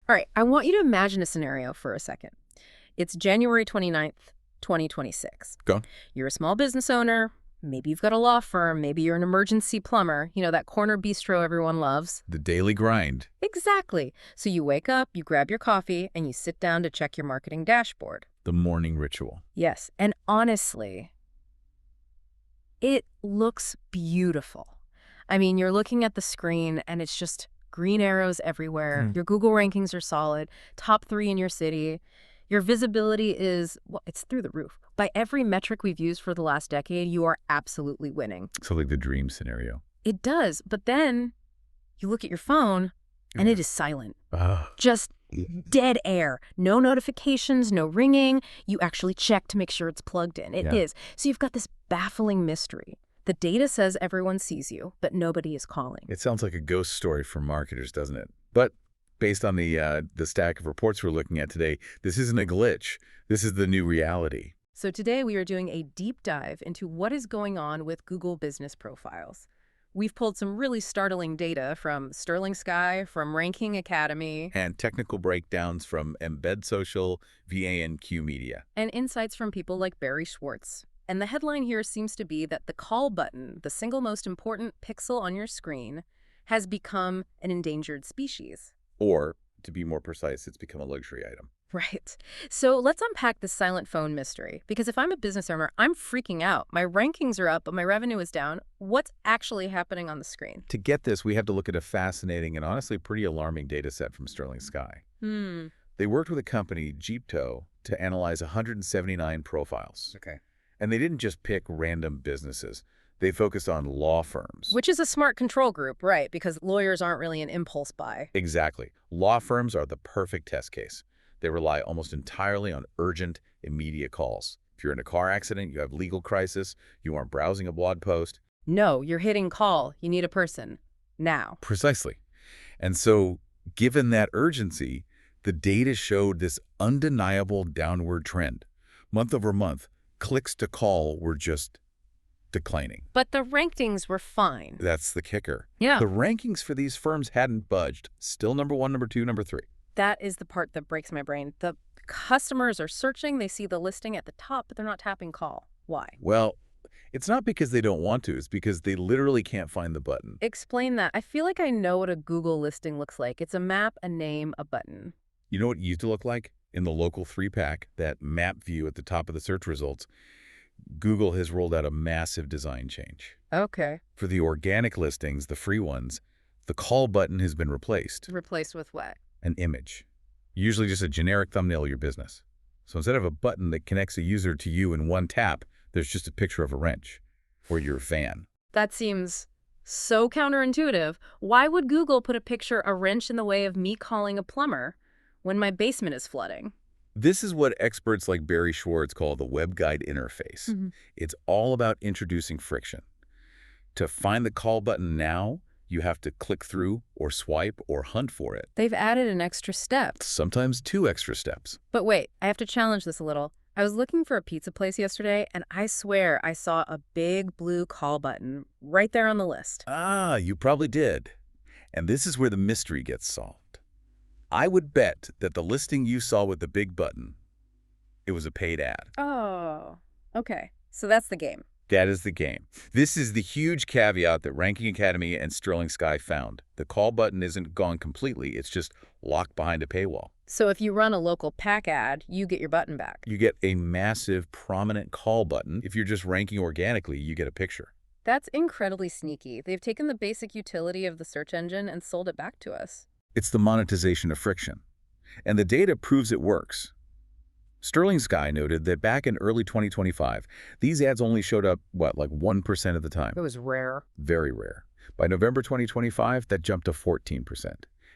All right, I want you to imagine a scenario for a second. It's January 29th, 2026. Go. You're a small business owner. Maybe you've got a law firm. Maybe you're an emergency plumber. You know, that corner bistro everyone loves. The daily grind. Exactly. So you wake up, you grab your coffee, and you sit down to check your marketing dashboard. The morning ritual. Yes, and honestly, it looks beautiful. I mean, you're looking at the screen, and it's just green arrows everywhere. Your Google rankings are solid, top 3 in your city. Your visibility is, well, it's through the roof. By every metric we've used for the last decade, you are absolutely winning. So like the dream scenario. It does, but then you look at your phone, and it is silent. Just dead air. No notifications, no ringing. You actually check to make sure it's plugged in. It is. So you've got this baffling mystery. The data says everyone sees you, but nobody is calling. It sounds like a ghost story for marketers, doesn't it? But based on the stack of reports we're looking at today, this isn't a glitch. This is the new reality. So today we are doing a deep dive into what is going on with Google business profiles. We've pulled some really startling data from Sterling Sky, from Ranking Academy, And technical breakdowns from Embed Social, VANQ Media. and insights from people like Barry Schwartz. And the headline here seems to be that the call button, the single most important pixel on your screen, has become an endangered species. Or, to be more precise, it's become a luxury item. Right. So let's unpack this silent phone mystery. Because if I'm a business owner, I'm freaking out. My rankings are up, but my revenue is down. What's actually happening on the screen? To get this, we have to look at a fascinating and honestly pretty alarming data set from Sterling Sky. They worked with a company, Jeepto, to analyze 179 profiles. Okay. And they didn't just pick random businesses. They focused on law firms. Which is a smart control group, right? Because lawyers aren't really an impulse buy. Exactly. Law firms are the perfect test case. They rely almost entirely on urgent, immediate calls. If you're in a car accident, you have legal crisis, you aren't browsing a blog post. No, you're hitting call. You need a person. Now. Precisely. And so, given that urgency, the data showed this undeniable downward trend. Month over month, clicks to call were just declining. But the rankings were fine. That's the kicker. Yeah. The rankings for these firms hadn't budged. Still number 1, number 2, number 3. That is the part that breaks my brain. The customers are searching. They see the listing at the top, but they're not tapping call. Why? Well, it's not because they don't want to. It's because they literally can't find the button. Explain that. I feel like I know what a Google listing looks like. It's a map, a name, a button. You know what it used to look like? In the local 3-pack, that map view at the top of the search results, Google has rolled out a massive design change. Okay. For the organic listings, the free ones, the call button has been replaced. Replaced with what? An image. Usually just a generic thumbnail of your business. So instead of a button that connects a user to you in one tap, there's just a picture of a wrench or your van. That seems so counterintuitive. Why would Google put a wrench in the way of me calling a plumber when my basement is flooding? This is what experts like Barry Schwartz call the web guide interface. It's all about introducing friction. To find the call button now, you have to click through or swipe or hunt for it. They've added an extra step. Sometimes 2 extra steps. But wait, I have to challenge this a little. I was looking for a pizza place yesterday, and I swear I saw a big blue call button right there on the list. Ah, you probably did. And this is where the mystery gets solved. I would bet that the listing you saw with the big button, it was a paid ad. Oh, okay. So that's the game. That is the game. This is the huge caveat that Ranking Academy and Sterling Sky found. The call button isn't gone completely. It's just locked behind a paywall. So if you run a local pack ad, you get your button back. You get a massive, prominent call button. If you're just ranking organically, you get a picture. That's incredibly sneaky. They've taken the basic utility of the search engine and sold it back to us. It's the monetization of friction. And the data proves it works. Sterling Sky noted that back in early 2025, these ads only showed up, like 1% of the time. It was rare. Very rare. By November 2025, that jumped to 14%.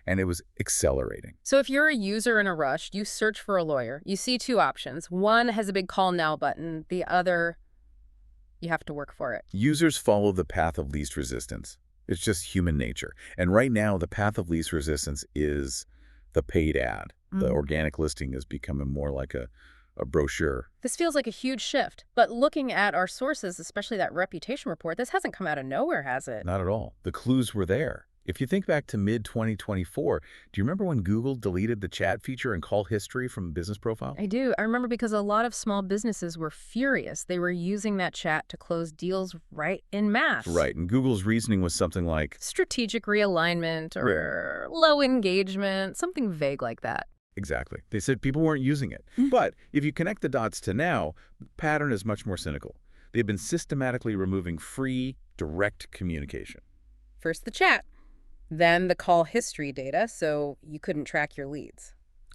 And it was accelerating. So if you're a user in a rush, you search for a lawyer. You see 2 options. One has a big call now button. The other, you have to work for it. Users follow the path of least resistance. It's just human nature. And right now, the path of least resistance is the paid ad. The organic listing is becoming more like a brochure. This feels like a huge shift. But looking at our sources, especially that reputation report, this hasn't come out of nowhere, has it? Not at all. The clues were there. If you think back to mid-2024, do you remember when Google deleted the chat feature and call history from business profiles? I do. I remember because a lot of small businesses were furious. They were using that chat to close deals right en masse. Right, and Google's reasoning was something like, Strategic realignment or low engagement, something vague like that. exactly. They said people weren't using it. But if you connect the dots to now, the pattern is much more cynical. They've been systematically removing free, direct communication. First the chat, then the call history data, so you couldn't track your leads.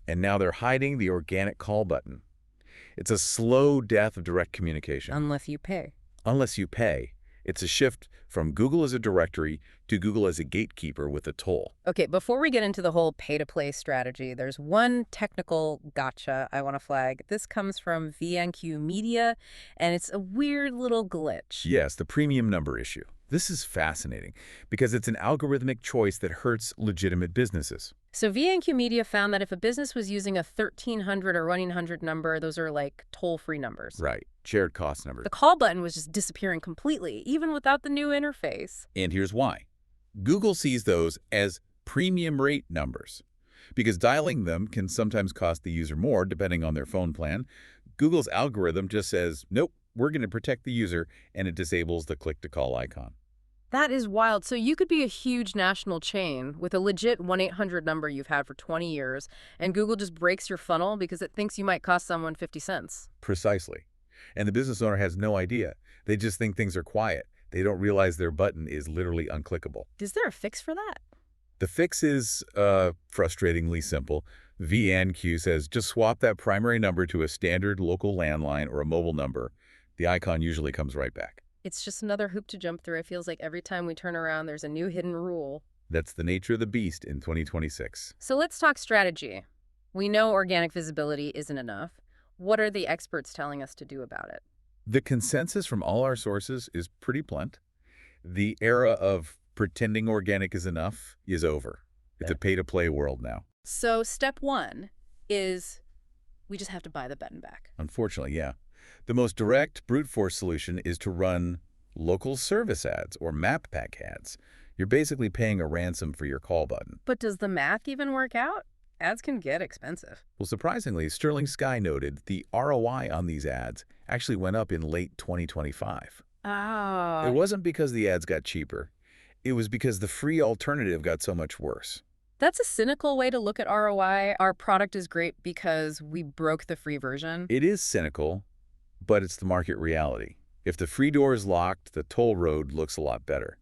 And now they're hiding the organic call button. It's a slow death of direct communication. Unless you pay. Unless you pay. It's a shift from Google as a directory to Google as a gatekeeper with a toll. Okay, before we get into the whole pay-to-play strategy, there's one technical gotcha I want to flag. This comes from VNQ Media, and it's a weird little glitch. Yes, the premium number issue. This is fascinating because it's an algorithmic choice that hurts legitimate businesses. So VNQ Media found that if a business was using a 1300 or 1-800 number, those are like toll-free numbers. Right, shared cost numbers. The call button was just disappearing completely, even without the new interface. And here's why. Google sees those as premium rate numbers. Because dialing them can sometimes cost the user more depending on their phone plan. Google's algorithm just says, nope, we're going to protect the user, and it disables the click-to-call icon. That is wild. So you could be a huge national chain with a legit 1-800 number you've had for 20 years, and Google just breaks your funnel because it thinks you might cost someone 50 cents. Precisely. And the business owner has no idea. They just think things are quiet. They don't realize their button is literally unclickable. Is there a fix for that? The fix is frustratingly simple. VNQ says just swap that primary number to a standard local landline or a mobile number. The icon usually comes right back. It's just another hoop to jump through. It feels like every time we turn around, there's a new hidden rule. That's the nature of the beast in 2026. So let's talk strategy. We know organic visibility isn't enough. What are the experts telling us to do about it? The consensus from all our sources is pretty blunt. The era of pretending organic is enough is over. It's a pay-to-play world now. So step one is we just have to buy the button back. Unfortunately, yeah. The most direct brute force solution is to run local service ads or map pack ads. You're basically paying a ransom for your call button. But does the math even work out? Ads can get expensive. Well, surprisingly, Sterling Sky noted the ROI on these ads actually went up in late 2025. Oh. It wasn't because the ads got cheaper. It was because the free alternative got so much worse. That's a cynical way to look at ROI. Our product is great because we broke the free version. It is cynical, but it's the market reality. If the free door is locked, the toll road looks a lot better.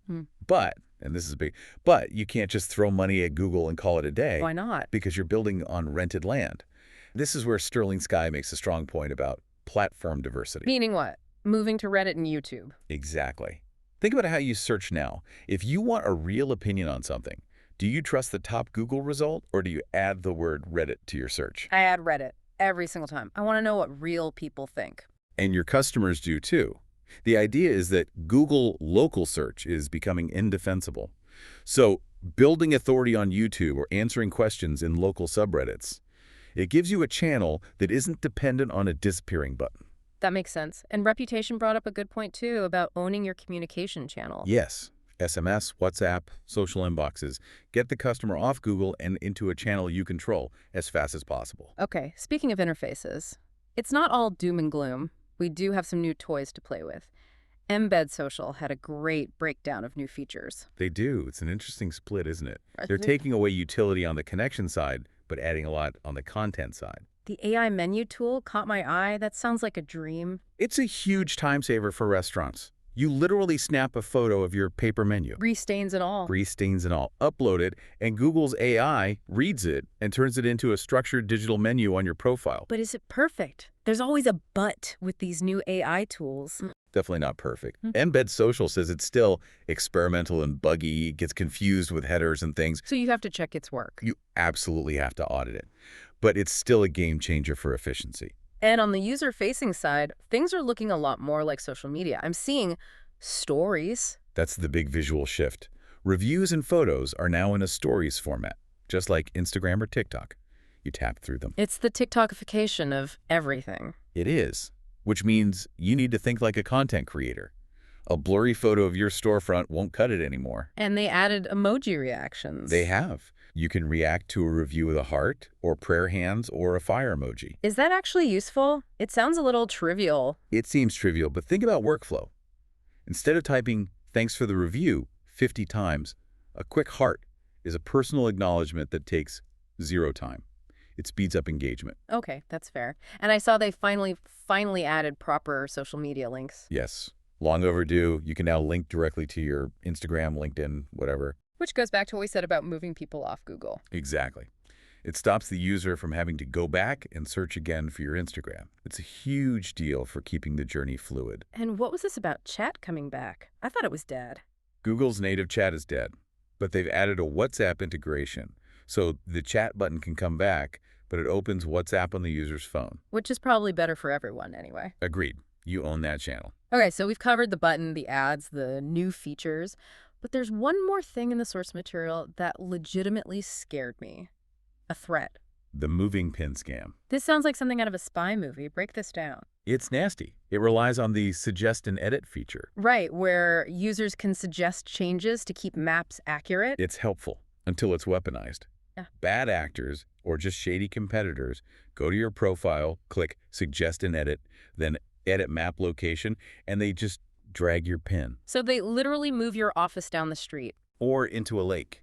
But, and this is big, but you can't just throw money at Google and call it a day. Why not? Because you're building on rented land. This is where Sterling Sky makes a strong point about platform diversity. Meaning what? Moving to Reddit and YouTube. Exactly. Think about how you search now. If you want a real opinion on something, do you trust the top Google result or do you add the word Reddit to your search? I add Reddit every single time. I want to know what real people think. And your customers do too. The idea is that Google local search is becoming indefensible. So building authority on YouTube or answering questions in local subreddits, it gives you a channel that isn't dependent on a disappearing button. That makes sense. And reputation brought up a good point, too, about owning your communication channel. Yes. SMS, WhatsApp, social inboxes. Get the customer off Google and into a channel you control as fast as possible. Okay, speaking of interfaces, it's not all doom and gloom. We do have some new toys to play with. Embed Social had a great breakdown of new features. They do. It's an interesting split, isn't it? They're taking away utility on the connection side, but adding a lot on the content side. The AI menu tool caught my eye. That sounds like a dream. It's a huge time saver for restaurants. You literally snap a photo of your paper menu. Grease stains and all. Grease stains and all. Upload it, and Google's AI reads it and turns it into a structured digital menu on your profile. But is it perfect? There's always a but with these new AI tools. Definitely not perfect. Embed Social says it's still experimental and buggy, gets confused with headers and things. So you have to check its work. You absolutely have to audit it. But it's still a game changer for efficiency. And on the user-facing side, things are looking a lot more like social media. I'm seeing stories. That's the big visual shift. Reviews and photos are now in a stories format, just like Instagram or TikTok. You tap through them. It's the TikTokification of everything. It is, which means you need to think like a content creator. A blurry photo of your storefront won't cut it anymore. And they added emoji reactions. They have. You can react to a review with a heart, or prayer hands, or a fire emoji. Is that actually useful? It sounds a little trivial. It seems trivial, but think about workflow. Instead of typing, "Thanks for the review," 50 times, a quick heart is a personal acknowledgement that takes 0 time. It speeds up engagement. Okay, that's fair. And I saw they finally added proper social media links. Yes. Long overdue. You can now link directly to your Instagram, LinkedIn, whatever. Which goes back to what we said about moving people off Google. Exactly. It stops the user from having to go back and search again for your Instagram. It's a huge deal for keeping the journey fluid. And what was this about chat coming back? I thought it was dead. Google's native chat is dead, but they've added a WhatsApp integration. So the chat button can come back, but it opens WhatsApp on the user's phone. Which is probably better for everyone anyway. Agreed. You own that channel. Okay, so we've covered the button, the ads, the new features. But there's one more thing in the source material that legitimately scared me. A threat. The moving pin scam. This sounds like something out of a spy movie. Break this down. It's nasty. It relies on the suggest and edit feature. Right, where users can suggest changes to keep maps accurate. It's helpful until it's weaponized. Yeah. Bad actors or just shady competitors go to your profile, click suggest and edit, then edit map location, and they just drag your pin. So they literally move your office down the street. Or into a lake.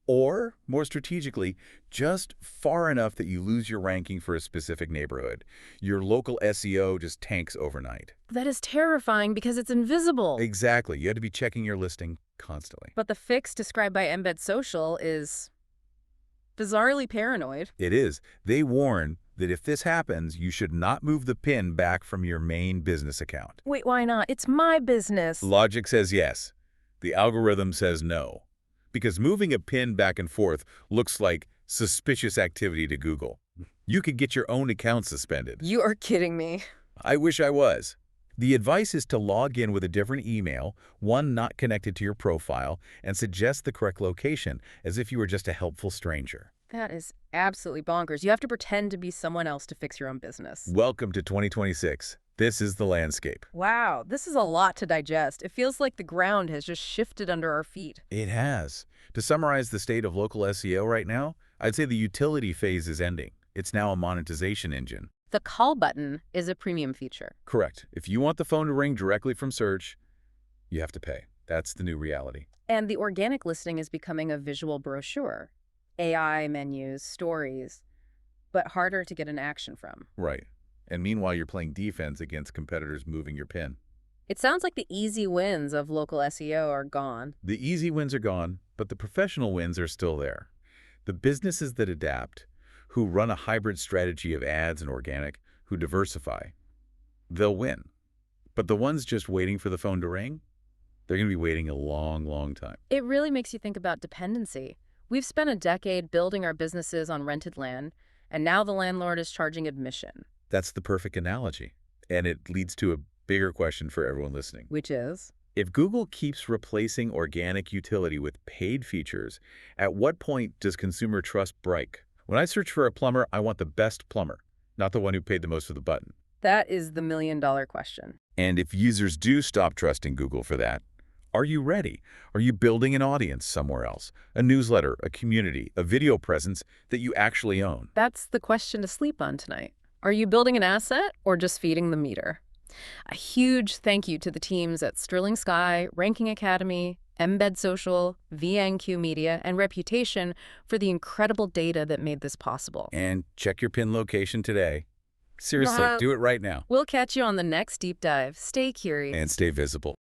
Or, more strategically, just far enough that you lose your ranking for a specific neighborhood. Your local SEO just tanks overnight. That is terrifying because it's invisible. Exactly. You had to be checking your listing constantly. But the fix described by Embed Social is bizarrely paranoid. It is. They warn that if this happens, you should not move the pin back from your main business account. Wait, why not? It's my business. Logic says yes. The algorithm says no. Because moving a pin back and forth looks like suspicious activity to Google. You could get your own account suspended. You are kidding me. I wish I was. The advice is to log in with a different email, one not connected to your profile, and suggest the correct location, as if you were just a helpful stranger. That is absolutely bonkers. You have to pretend to be someone else to fix your own business. Welcome to 2026. This is the landscape. Wow, this is a lot to digest. It feels like the ground has just shifted under our feet. It has. To summarize the state of local SEO right now, I'd say the utility phase is ending. It's now a monetization engine. The call button is a premium feature. Correct. If you want the phone to ring directly from search, you have to pay. That's the new reality. And the organic listing is becoming a visual brochure. AI menus, stories, but harder to get an action from. Right. And meanwhile, you're playing defense against competitors moving your pin. It sounds like the easy wins of local SEO are gone. The easy wins are gone, but the professional wins are still there. The businesses that adapt, who run a hybrid strategy of ads and organic, who diversify, they'll win. But the ones just waiting for the phone to ring, they're going to be waiting a long, long time. It really makes you think about dependency. We've spent a decade building our businesses on rented land, and now the landlord is charging admission. That's the perfect analogy. And it leads to a bigger question for everyone listening. Which is? If Google keeps replacing organic utility with paid features, at what point does consumer trust break? When I search for a plumber, I want the best plumber, not the one who paid the most for the button. That is the million-dollar question. And if users do stop trusting Google for that, are you ready? Are you building an audience somewhere else? A newsletter, a community, a video presence that you actually own? That's the question to sleep on tonight. Are you building an asset or just feeding the meter? A huge thank you to the teams at Sterling Sky, Ranking Academy, Embed Social, VNQ Media, and Reputation for the incredible data that made this possible. And check your pin location today. Seriously, do it right now. We'll catch you on the next deep dive. Stay curious. And stay visible.